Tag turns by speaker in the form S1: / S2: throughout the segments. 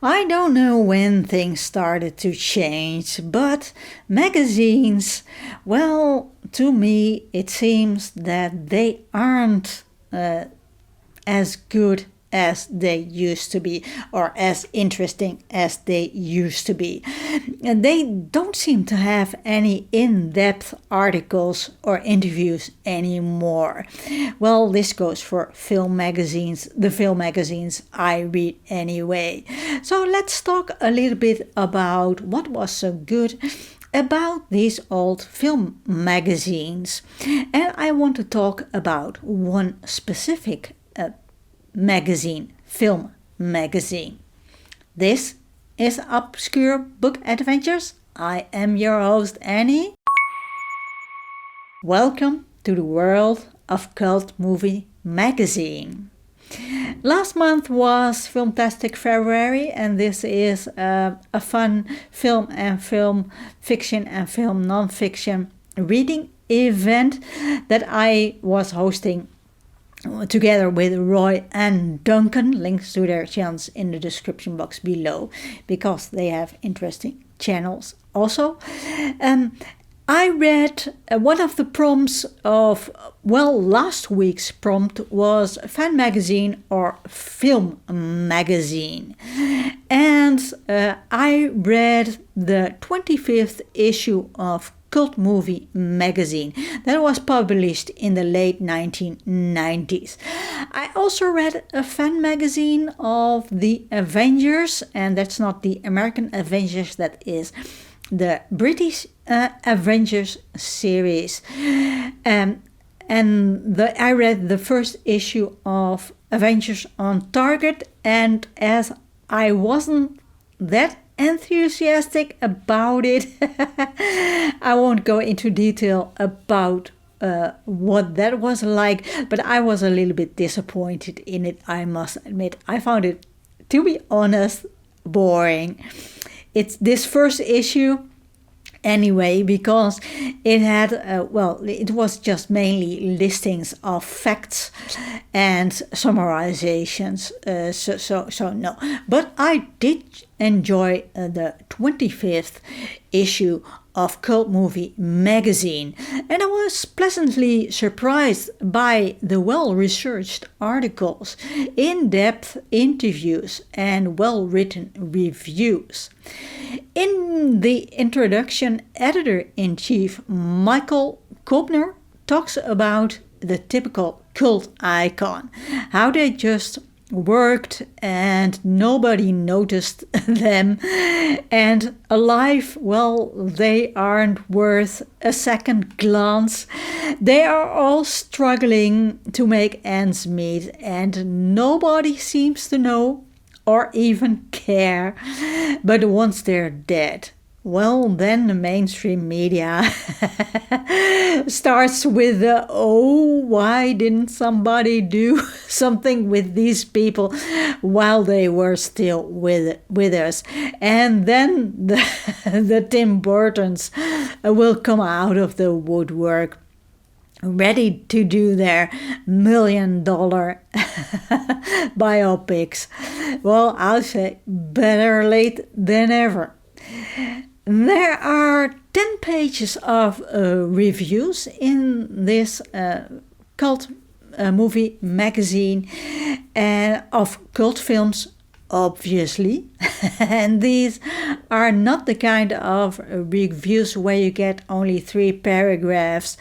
S1: I don't know when things started to change, but magazines, well, to me it seems that they aren't as good as they used to be, or as interesting as they used to be. And they don't seem to have any in-depth articles or interviews anymore. Well, this goes for film magazines, the film magazines I read anyway. So let's talk a little bit about what was so good about these old film magazines. And I want to talk about one specific magazine, film magazine. This is Obscure Book Adventures. I am your host, Annie. Welcome to the world of Cult Movie Magazine. Last month was Filmtastic February, and this is a fun film and film fiction and film non-fiction reading event that I was hosting together with Roy and Duncan. Links to their channels in the description box below, because they have interesting channels also. I read one of the prompts of, last week's prompt was fan magazine or film magazine. And I read the 25th issue of Cult Movie Magazine that was published in the late 1990s. I also read a fan magazine of the Avengers, and that's not the American Avengers, that is the British Avengers series. I read the first issue of Avengers on Target, and as I wasn't that enthusiastic about it, I won't go into detail about what that was like, but I was a little bit disappointed in it, I must admit. I found it, to be honest, boring. It's this first issue anyway, because it had, it was just mainly listings of facts and summarizations. So no. But I did enjoy the 25th issue of Cult Movie Magazine, and I was pleasantly surprised by the well-researched articles, in-depth interviews, and well-written reviews. In the introduction, editor-in-chief Michael Kobner talks about the typical cult icon, how they just worked and nobody noticed them, and alive, they aren't worth a second glance. They are all struggling to make ends meet, and nobody seems to know or even care. But once they're dead, then the mainstream media starts with why didn't somebody do something with these people while they were still with us? And then the Tim Burtons will come out of the woodwork, ready to do their $1 million biopics. Well, I'll say better late than ever. There are 10 pages of reviews in this cult movie magazine of cult films, obviously. And these are not the kind of reviews where you get only 3 paragraphs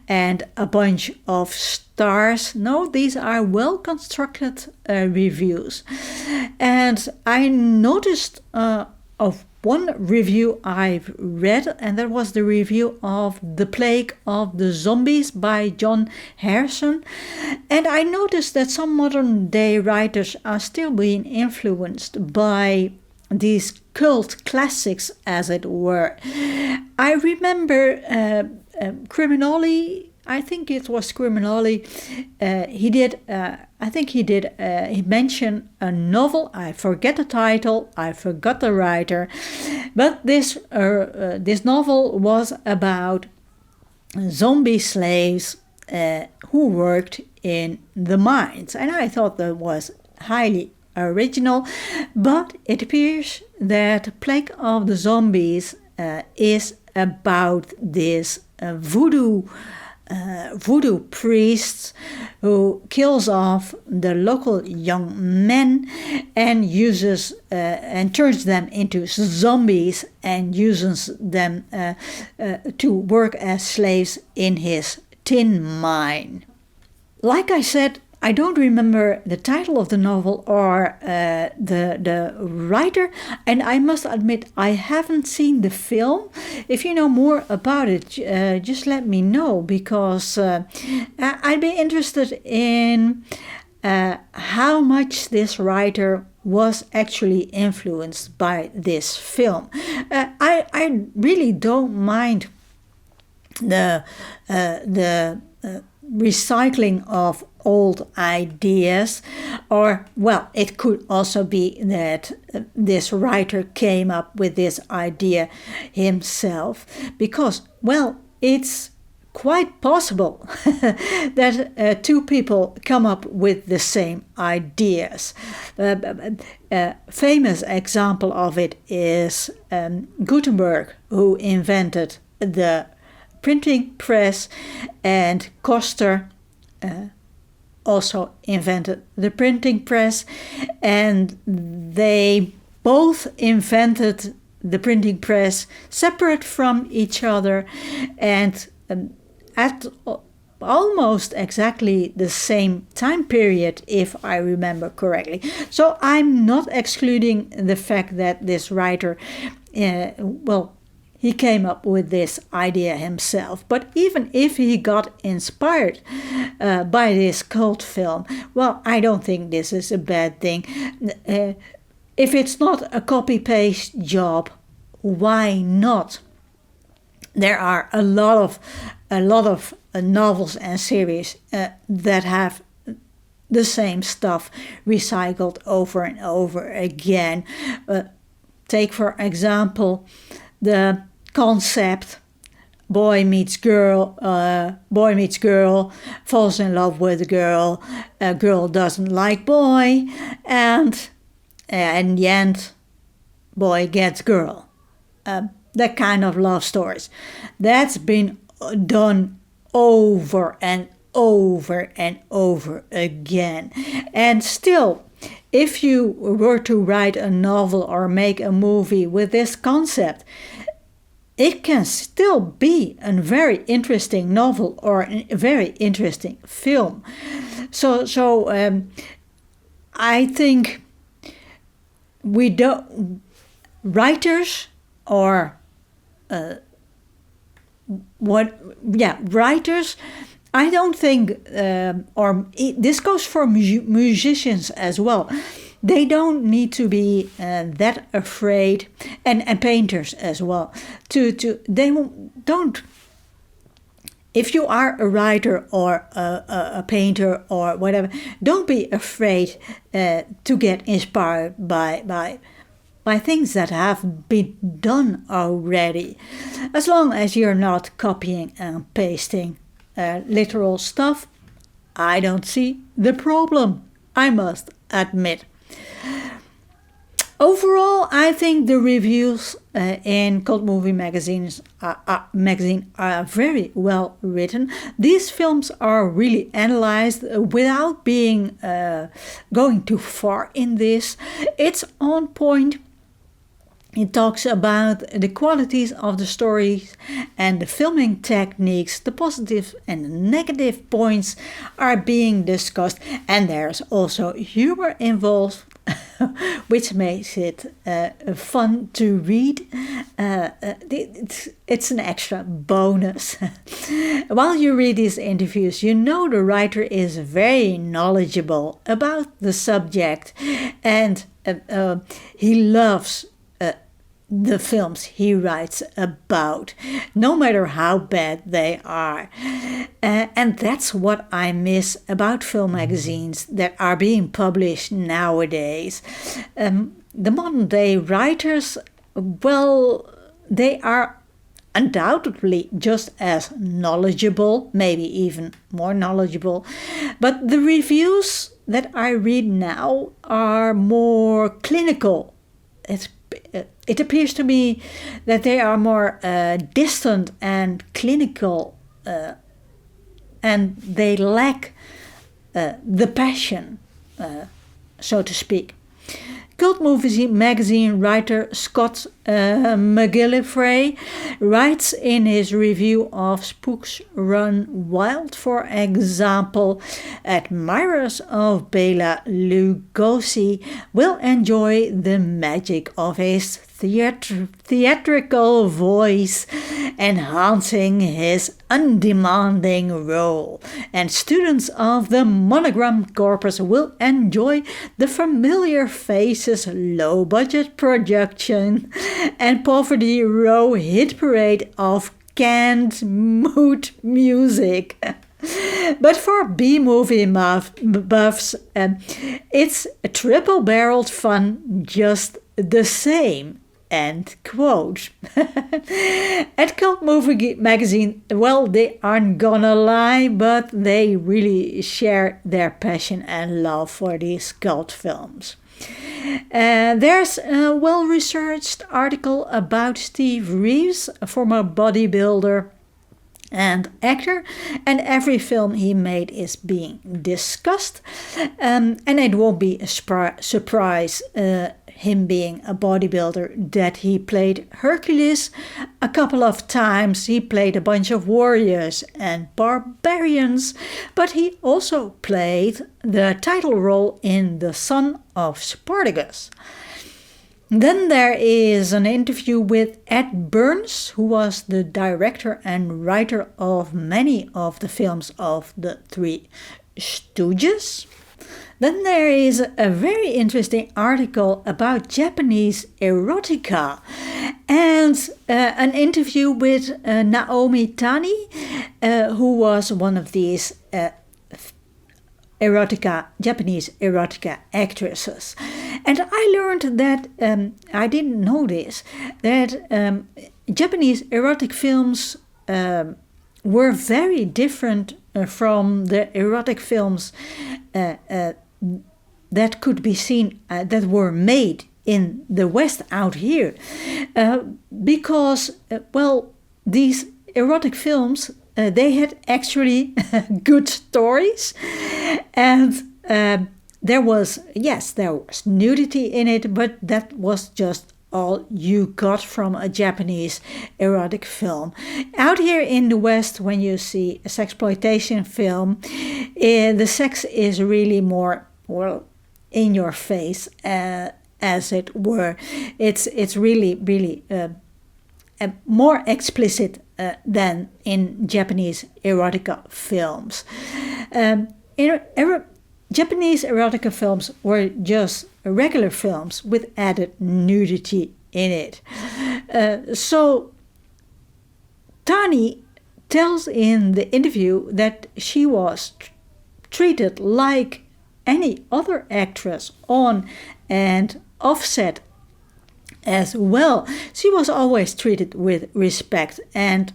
S1: and a bunch of stars. No, these are well-constructed reviews. And I noticed of one review I've read, and that was the review of The Plague of the Zombies by John Harrison. And I noticed that some modern day writers are still being influenced by these cult classics, as it were. I remember Criminoli, I think it was Criminoli, he mentioned a novel. I forget the title, I forgot the writer, but this novel was about zombie slaves who worked in the mines, and I thought that was highly original, but it appears that Plague of the Zombies is about this voodoo priest who kills off the local young men and uses and turns them into zombies and uses them to work as slaves in his tin mine. Like I said, I don't remember the title of the novel or the writer, and I must admit I haven't seen the film. If you know more about it, just let me know, because I'd be interested in how much this writer was actually influenced by this film. I really don't mind the recycling of old ideas, or, well, it could also be that this writer came up with this idea himself, because, well, it's quite possible that two people come up with the same ideas. A famous example of it is Gutenberg, who invented the printing press, and Koster also invented the printing press, and they both invented the printing press separate from each other and at almost exactly the same time period, if I remember correctly. So I'm not excluding the fact that this writer, he came up with this idea himself. But even if he got inspired by this cult film, well, I don't think this is a bad thing. If it's not a copy-paste job, why not? There are a lot of novels and series that have the same stuff recycled over and over again. Take, for example, the concept boy meets girl, falls in love with a girl doesn't like boy, and in the end, boy gets girl. That kind of love stories. That's been done over and over and over again. And still, if you were to write a novel or make a movie with this concept, it can still be a very interesting novel or a very interesting film. So I think writers or writers, I don't think, this goes for musicians as well. They don't need to be that afraid, and painters as well. They don't. If you are a writer or a painter or whatever, don't be afraid to get inspired by things that have been done already. As long as you're not copying and pasting literal stuff, I don't see the problem, I must admit. Overall, I think the reviews in Cult Movie magazine are very well written. These films are really analyzed without being going too far in this. It's on point. It talks about the qualities of the stories and the filming techniques. The positive and the negative points are being discussed, and there's also humor involved, which makes it fun to read. It's an extra bonus. While you read these interviews, you know the writer is very knowledgeable about the subject, and he loves the films he writes about, no matter how bad they are. And that's what I miss about film magazines that are being published nowadays. The modern day writers, well, they are undoubtedly just as knowledgeable, maybe even more knowledgeable. But the reviews that I read now are more clinical. It appears to me that they are more distant and clinical, and they lack the passion, so to speak. Cult Movie magazine writer Scott McGillivray writes in his review of Spooks Run Wild, for example, admirers of Bela Lugosi will enjoy the magic of his theatrical voice, enhancing his undemanding role, and students of the Monogram Corpus will enjoy the familiar faces, low-budget production, and Poverty Row hit parade of canned mood music. But for B-movie buffs, it's a triple-barreled fun just the same. End quote. At Cult Movie magazine, well, they aren't gonna lie, but they really share their passion and love for these cult films. There's a well-researched article about Steve Reeves, a former bodybuilder and actor, and every film he made is being discussed, and it won't be a surprise, him being a bodybuilder, that he played Hercules a couple of times. He played a bunch of warriors and barbarians, but he also played the title role in The Son of Spartacus. Then there is an interview with Ed Burns, who was the director and writer of many of the films of the Three Stooges. Then there is a very interesting article about Japanese erotica and an interview with Naomi Tani, who was one of these Japanese erotica actresses. And I learned that, I didn't know this, that Japanese erotic films were very different from the erotic films that could be seen, that were made in the West out here. Because, these erotic films, they had actually good stories, and there was nudity in it, but that was just all you got from a Japanese erotic film. Out here in the West, when you see a sexploitation film, the sex is really more, in your face, as it were. It's really more explicit than in Japanese erotica films. Japanese erotica films were just regular films with added nudity in it. So Tani tells in the interview that she was treated like any other actress on and offset as well. She was always treated with respect, and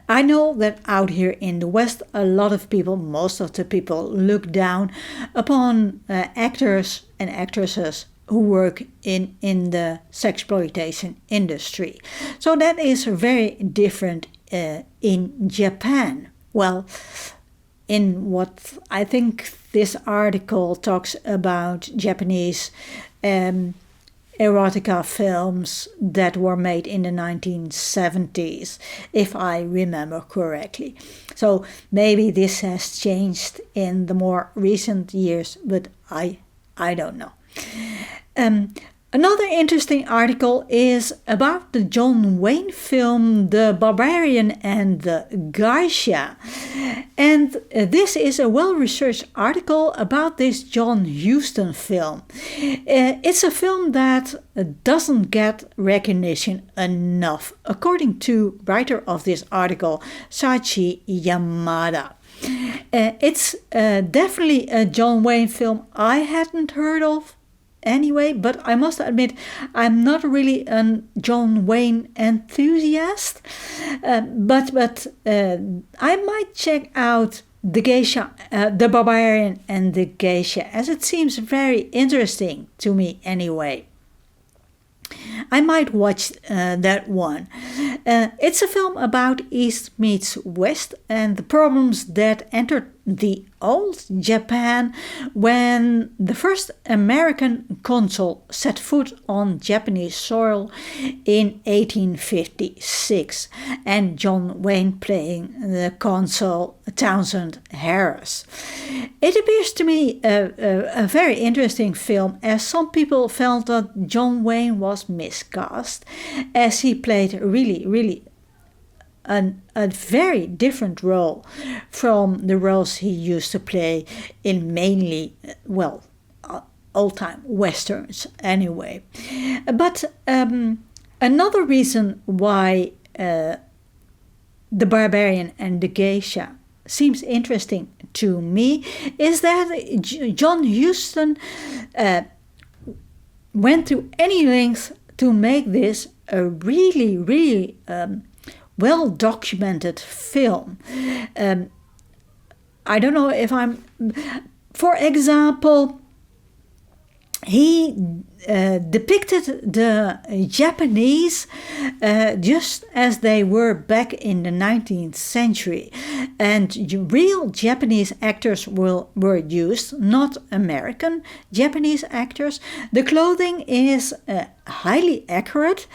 S1: I know that out here in the West, a lot of people, most of the people, look down upon actors and actresses who work in the sexploitation industry. So that is very different in Japan. Well, in what I think this article talks about Japanese erotica films that were made in the 1970s, if I remember correctly. So maybe this has changed in the more recent years, but I don't know. Another interesting article is about the John Wayne film The Barbarian and the Geisha. And this is a well-researched article about this John Huston film. It's a film that doesn't get recognition enough, according to writer of this article, Sachi Yamada. It's definitely a John Wayne film I hadn't heard of anyway, but I must admit I'm not really a John Wayne enthusiast. But I might check out the Geisha, the Barbarian and the Geisha, as it seems very interesting to me anyway. I might watch that one. It's a film about East meets West and the problems that entered the old Japan when the first American consul set foot on Japanese soil in 1856, and John Wayne playing the consul Townsend Harris. It appears to me a very interesting film, as some people felt that John Wayne was miscast, as he played really a very different role from the roles he used to play in mainly, old-time westerns anyway. But another reason why The Barbarian and the Geisha seems interesting to me is that John Huston went to any length to make this a really well-documented film. I don't know if I'm... For example, he depicted the Japanese just as they were back in the 19th century. And real Japanese actors were used, not American Japanese actors. The clothing is highly accurate.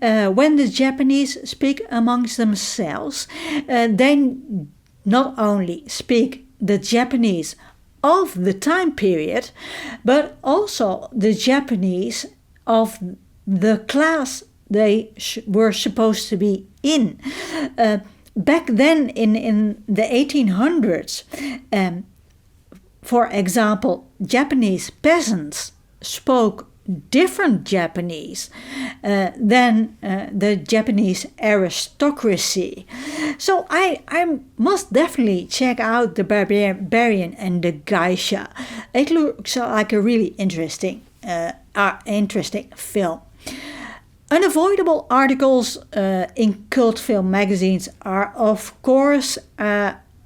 S1: When the Japanese speak amongst themselves, they not only speak the Japanese of the time period, but also the Japanese of the class they were supposed to be in. Back then in the 1800s, for example, Japanese peasants spoke different Japanese than the Japanese aristocracy. So I must definitely check out The Barbarian and the Geisha. It looks like a really interesting film. Unavoidable articles in cult film magazines are, of course,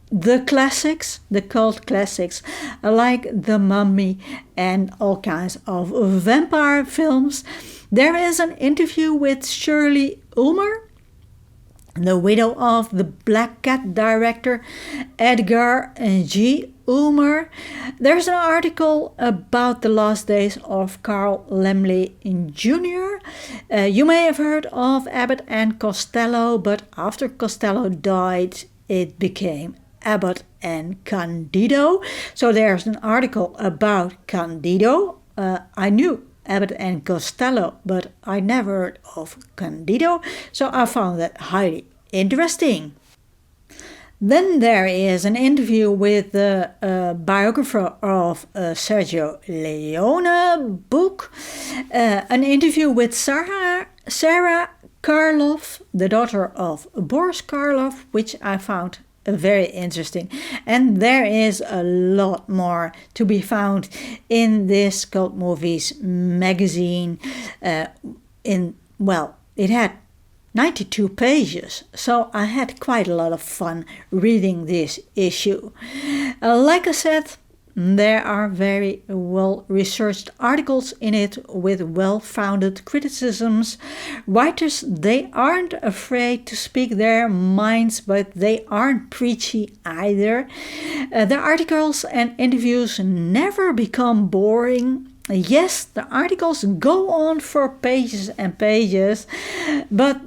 S1: the classics, the cult classics, like The Mummy and all kinds of vampire films. There is an interview with Shirley Ulmer, the widow of the Black Cat director Edgar G. Ulmer. There's an article about the last days of Carl Laemmle Jr. You may have heard of Abbott and Costello, but after Costello died, it became Abbott and Candido. So there's an article about Candido. I knew Abbott and Costello, but I never heard of Candido, so I found that highly interesting. Then there is an interview with the biographer of Sergio Leone book, an interview with Sarah Karloff, the daughter of Boris Karloff, which I found very interesting. And there is a lot more to be found in this Cult Movies magazine. It had 92 pages, so I had quite a lot of fun reading this issue. Like I said, there are very well-researched articles in it with well-founded criticisms. Writers, they aren't afraid to speak their minds, but they aren't preachy either. The articles and interviews never become boring. Yes, the articles go on for pages and pages, but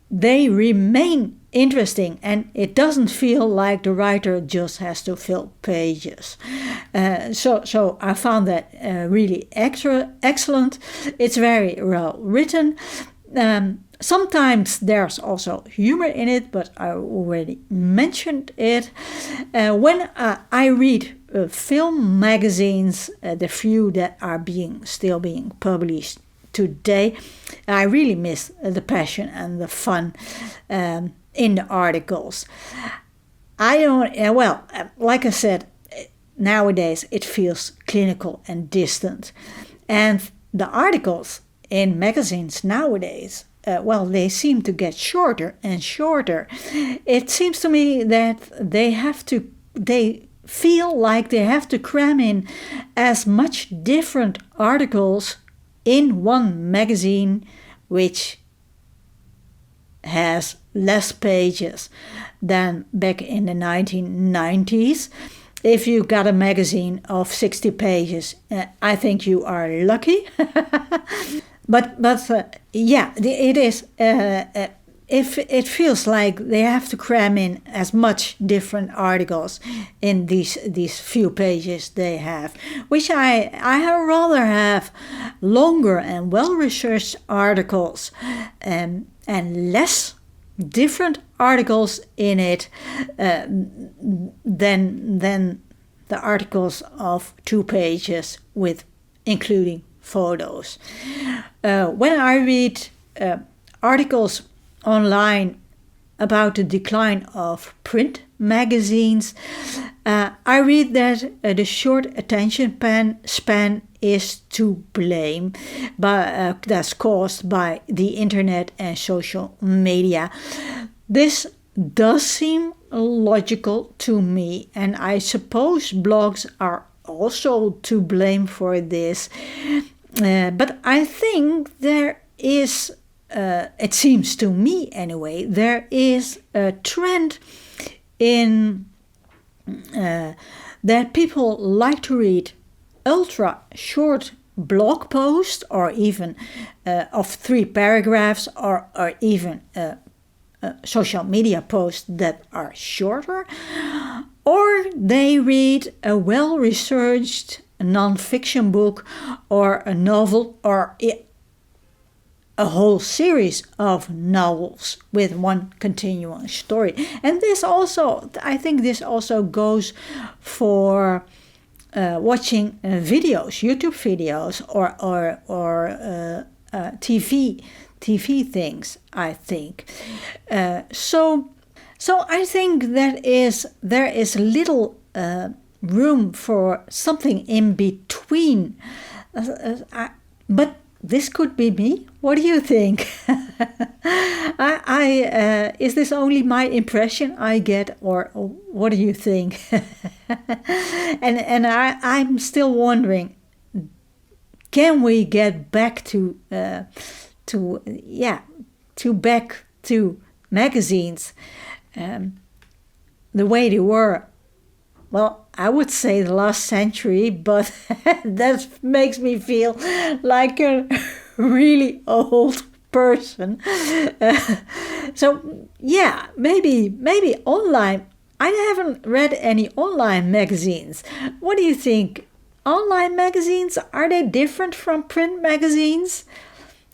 S1: they remain interesting, and it doesn't feel like the writer just has to fill pages. So I found that really excellent. It's very well written. Sometimes there's also humor in it, but I already mentioned it. When I read film magazines, the few that are still being published today, I really miss the passion and the fun in the articles. Like I said, nowadays it feels clinical and distant. And the articles in magazines nowadays, well, they seem to get shorter and shorter. It seems to me that they feel like they have to cram in as much different articles in one magazine, which has less pages than back in the 1990s. If you got a magazine of 60 pages, I think you are lucky. but yeah, it is. If it feels like they have to cram in as much different articles in these few pages they have, which I rather have longer and well-researched articles and less different articles in it than the articles of 2 pages with including photos. When I read articles online about the decline of print magazines, I read that the short attention span is to blame, but that's caused by the internet and social media. This does seem logical to me, and I suppose blogs are also to blame for this. But I think there is, it seems to me anyway, there is a trend in that people like to read ultra short blog posts, or even of 3 paragraphs, or even social media posts that are shorter, or they read a well-researched non-fiction book or a novel or a whole series of novels with one continuous story. And this also, I think this also goes for watching videos, YouTube videos, or TV things, I think. So I think there is little room for something in between. But this could be me. What do you think? Is this only my impression I get, or what do you think? and I'm still wondering, can we get back to magazines the way they were? Well, I would say the last century, but that makes me feel like a really old person. So yeah, maybe online. I haven't read any online magazines. What do you think? Online magazines, are they different from print magazines?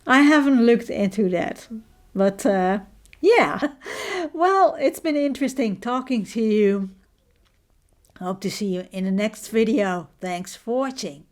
S1: I haven't looked into that, but yeah. Well, it's been interesting talking to you. Hope to see you in the next video. Thanks for watching.